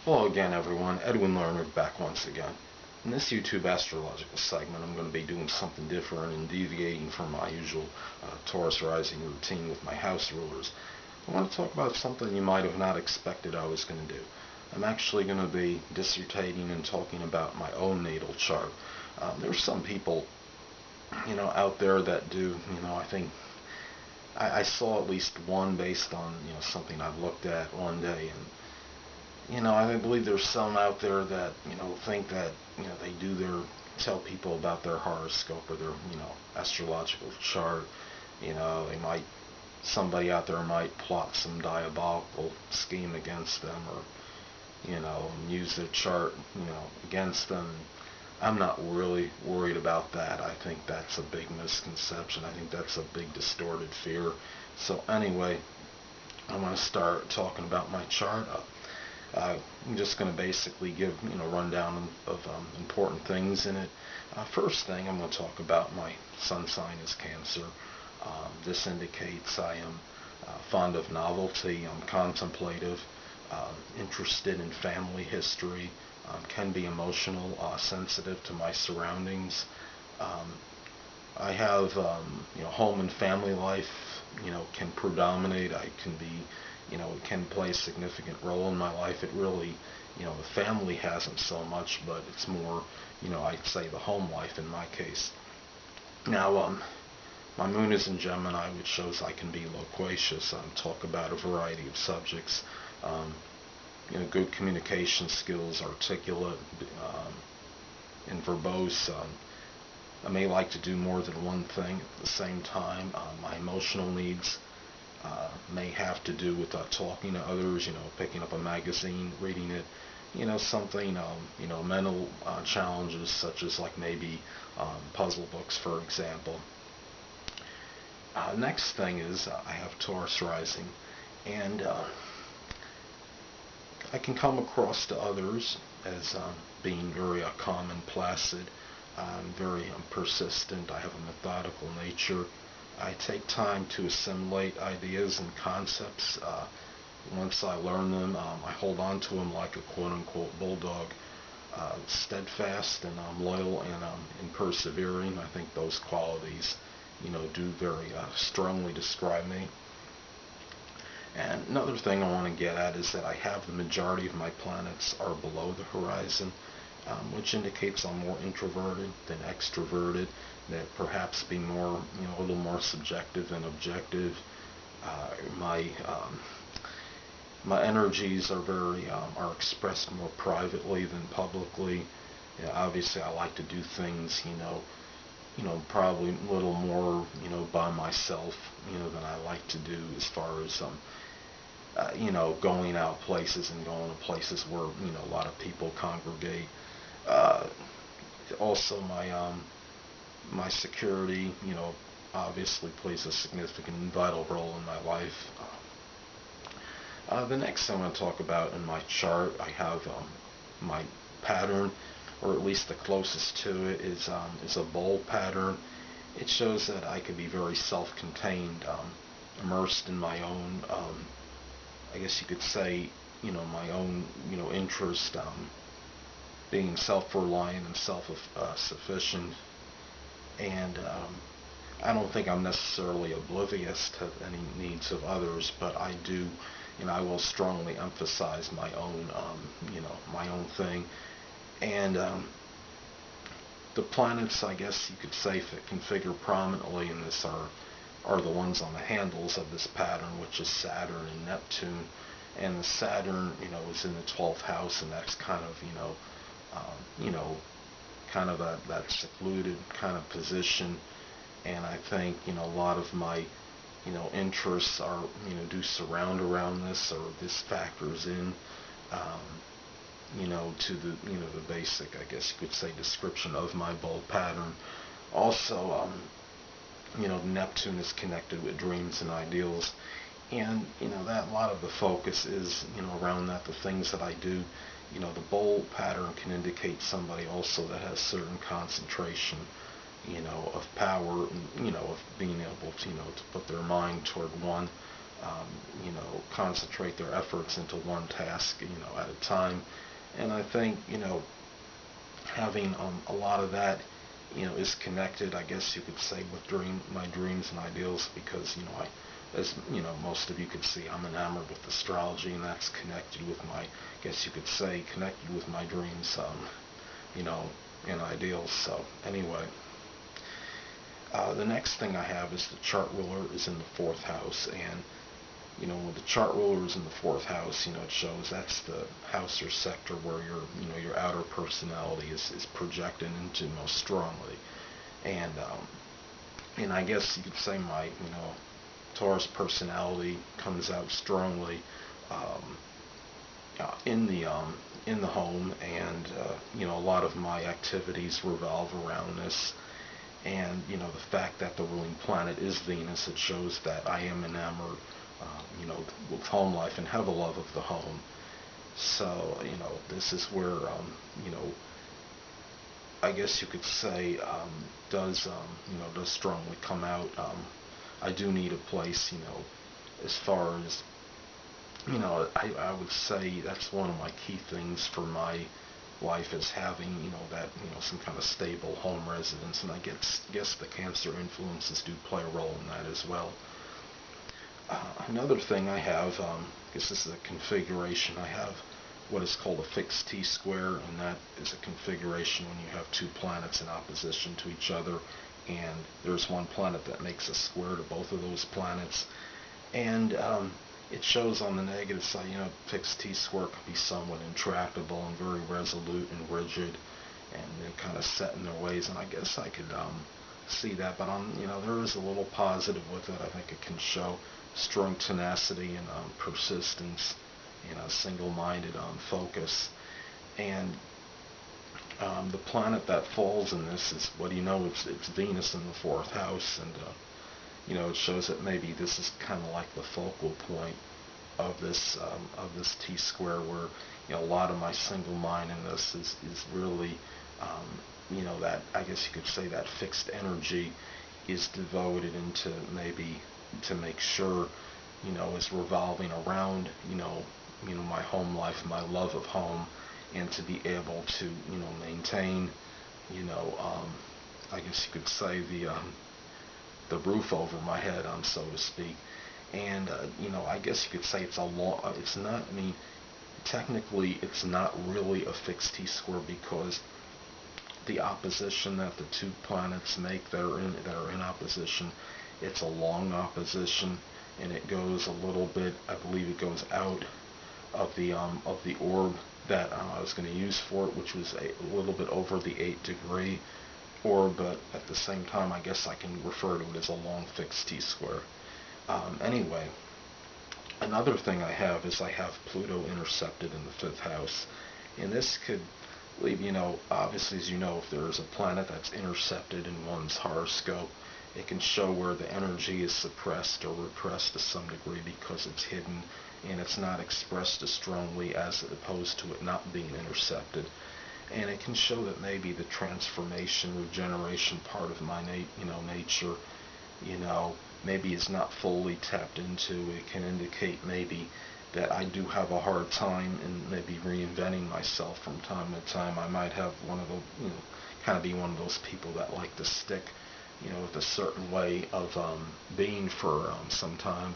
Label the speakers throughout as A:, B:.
A: Hello again, everyone. Edwin Learnard back once again. In this YouTube astrological segment, I'm going to be doing something different and deviating from my usual Taurus rising routine with my house rulers. I want to talk about something you might have not expected I was going to do. I'm actually going to be dissertating and talking about my own natal chart. There's some people, out there that do, I think I saw at least one based on, something I've looked at one day, and I believe there's some out there that, think that, they tell people about their horoscope or their, astrological chart. Somebody out there might plot some diabolical scheme against them or, use their chart, against them. I'm not really worried about that. I think that's a big misconception. I think that's a big distorted fear. So anyway, I'm going to start talking about my chart. I'm just going to basically give a rundown of important things in it. First thing, I'm going to talk about my sun sign is Cancer. This indicates I am fond of novelty. I'm contemplative, interested in family history, can be emotional, sensitive to my surroundings. I have home and family life can predominate. I can be it can play a significant role in my life. It really, the family hasn't so much, but it's more, I'd say the home life in my case. Now, my moon is in Gemini, which shows I can be loquacious, talk about a variety of subjects, good communication skills, articulate, and verbose. I may like to do more than one thing at the same time. My emotional needs may have to do with talking to others, picking up a magazine, reading it, something, mental challenges such as like maybe puzzle books, for example. Next thing is I have Taurus rising, and I can come across to others as being very calm and placid. I'm very persistent. I have a methodical nature. I take time to assimilate ideas and concepts. Once I learn them, I hold on to them like a quote-unquote bulldog. Steadfast and loyal and persevering. I think those qualities, do very strongly describe me. And another thing I want to get at is that I have the majority of my planets are below the horizon, which indicates I'm more introverted than extroverted, that perhaps be more, a little more subjective than objective. My energies are are expressed more privately than publicly. Obviously, I like to do things, probably a little more, by myself, than I like to do as far as going out places and going to places where a lot of people congregate. Also, my security, obviously plays a significant and vital role in my life. The next thing I'm going to talk about in my chart, I have my pattern, or at least the closest to it is a bowl pattern. It shows that I can be very self-contained, immersed in my own, I guess you could say, my own, interest, being self-reliant and self-sufficient. And I don't think I'm necessarily oblivious to any needs of others, but I do, I will strongly emphasize my own, my own thing. And the planets, I guess you could say, that can figure prominently in this are the ones on the handles of this pattern, which is Saturn and Neptune. And the Saturn, is in the 12th house, and that's kind of, kind of that secluded kind of position. And I think, a lot of my, interests are, do surround around this, or this factors in, to the, the basic, I guess you could say, description of my bold pattern. Also, Neptune is connected with dreams and ideals. And, that a lot of the focus is, around that, the things that I do. The bold pattern can indicate somebody also that has certain concentration, of power, and, of being able to, to put their mind toward one concentrate their efforts into one task, at a time. And I think, having a lot of that, is connected, I guess you could say, with my dreams and ideals, because, as most of you could see, I'm enamored with astrology, and that's connected with I guess you could say, connected with my dreams, you know, and ideals. So anyway, the next thing I have is the chart ruler is in the fourth house, and when the chart ruler is in the fourth house, it shows that's the house or sector where your outer personality is projected into most strongly. And I guess you could say my, Taurus personality comes out strongly um, in the home, and a lot of my activities revolve around this. And the fact that the ruling planet is Venus, it shows that I am enamored, with home life and have a love of the home. So this is where I guess you could say does strongly come out. I do need a place, as far as I would say that's one of my key things for my life, is having that some kind of stable home residence, and I guess the Cancer influences do play a role in that as well. Another thing I have, I guess this is a configuration. I have what is called a fixed T-square, and that is a configuration when you have two planets in opposition to each other, and there's one planet that makes a square to both of those planets. And it shows on the negative side, fixed T-square can be somewhat intractable and very resolute and rigid, and they're kind of set in their ways, and I guess I could see that, but there is a little positive with it. I think it can show strong tenacity and persistence, single-minded focus. And the planet that falls in this is, it's Venus in the fourth house, and it shows that maybe this is kind of like the focal point of this T-square, where a lot of my single-mindedness is really that, I guess you could say, that fixed energy is devoted into maybe to make sure is revolving around my home life, my love of home, and to be able to maintain I guess you could say the roof over my head, so to speak. And I guess you could say it's it's not, technically it's not really a fixed T-square, because the opposition that the two planets make that are in opposition, it's a long opposition, and it goes a little bit, I believe it goes out of the orb that I was going to use for it, which was a little bit over the 8-degree orb, but at the same time I guess I can refer to it as a long fixed T-square. Anyway, another thing I have is I have Pluto intercepted in the fifth house, and this could leave, obviously, as if there is a planet that's intercepted in one's horoscope, it can show where the energy is suppressed or repressed to some degree, because it's hidden and it's not expressed as strongly as opposed to it not being intercepted. And it can show that maybe the transformation, regeneration part of my nature, maybe is not fully tapped into. It can indicate maybe that I do have a hard time in maybe reinventing myself from time to time. I might have one of the, kind of be one of those people that like to stick, with a certain way of being for some time.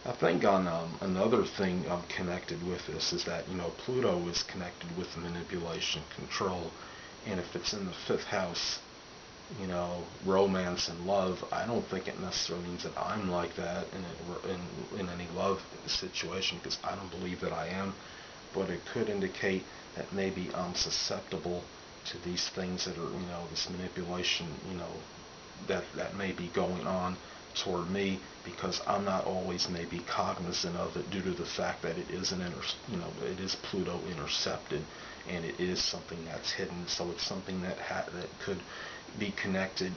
A: I think on another thing connected with this is that, Pluto is connected with manipulation, control, and if it's in the fifth house, romance and love, I don't think it necessarily means that I'm like that in any love situation, because I don't believe that I am, but it could indicate that maybe I'm susceptible to these things that are, this manipulation, that may be going on toward me, because I'm not always maybe cognizant of it due to the fact that it is it is Pluto intercepted, and it is something that's hidden. So it's something that could be connected,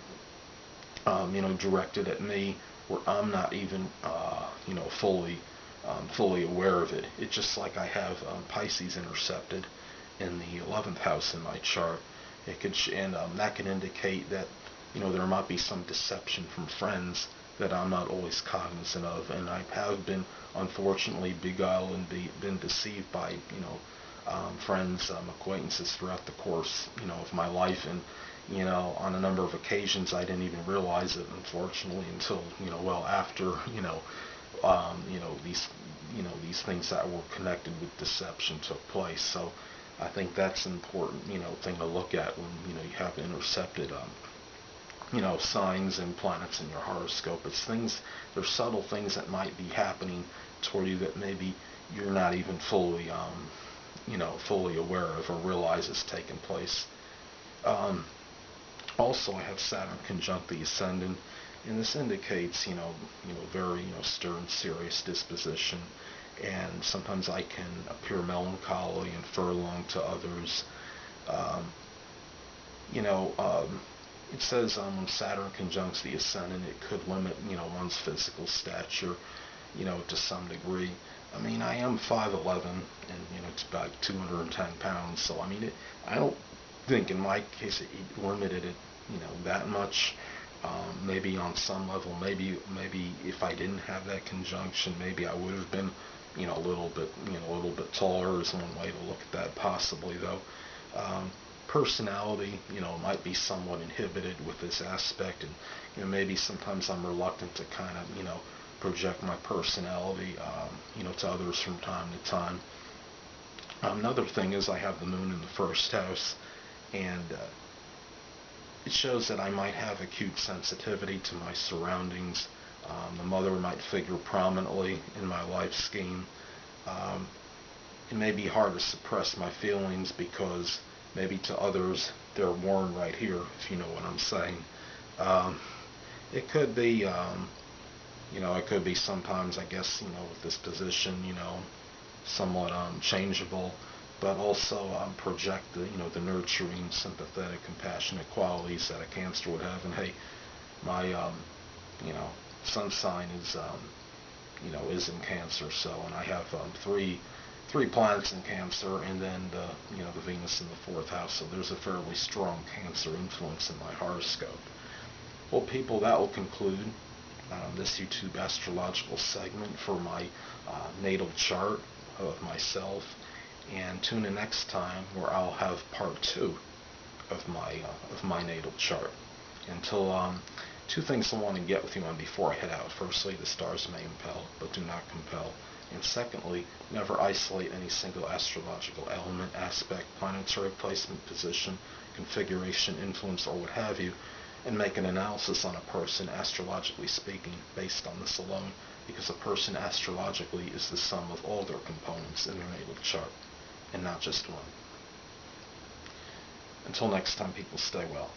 A: directed at me, where I'm not even, fully aware of it. It's just like I have Pisces intercepted in the 11th house in my chart. It could, and that can indicate that, there might be some deception from friends that I'm not always cognizant of, and I have been unfortunately beguiled and been deceived by friends, acquaintances throughout the course of my life, and on a number of occasions I didn't even realize it, unfortunately, until well after these these things that were connected with deception took place. So I think that's an important thing to look at when you have intercepted signs and planets in your horoscope. It's things, there's subtle things that might be happening toward you that maybe you're not even fully fully aware of or realize is taking place. Also, I have Saturn conjunct the ascendant, and this indicates very stern, serious disposition, and sometimes I can appear melancholy and furlong to others. Um, you know, it says when Saturn conjuncts the ascendant, it could limit one's physical stature, to some degree. I mean, I am 5'11", and it's about 210 pounds. So I mean, I don't think in my case it limited it, that much. Maybe on some level, maybe if I didn't have that conjunction, maybe I would have been, a little bit, a little bit taller. Is one way to look at that, possibly though. Personality, might be somewhat inhibited with this aspect, and maybe sometimes I'm reluctant to kind of, project my personality, to others from time to time. Another thing is I have the moon in the first house, and it shows that I might have acute sensitivity to my surroundings. The mother might figure prominently in my life scheme. It may be hard to suppress my feelings because maybe to others they're worn right here, if you know what I'm saying. It could be, it could be sometimes, I guess, with this position, somewhat changeable, but also project the nurturing, sympathetic, compassionate qualities that a Cancer would have. And hey, my sun sign is in Cancer, so, and I have three planets in Cancer, and then the Venus in the fourth house. So there's a fairly strong Cancer influence in my horoscope. Well, people, that will conclude this YouTube astrological segment for my natal chart of myself, and tune in next time where I'll have part 2 of my natal chart. Until two things I want to get with you on before I head out. Firstly, the stars may impel, but do not compel. And secondly, never isolate any single astrological element, aspect, planetary placement, position, configuration, influence, or what have you, and make an analysis on a person, astrologically speaking, based on this alone, because a person astrologically is the sum of all their components in their natal chart, and not just one. Until next time, people, stay well.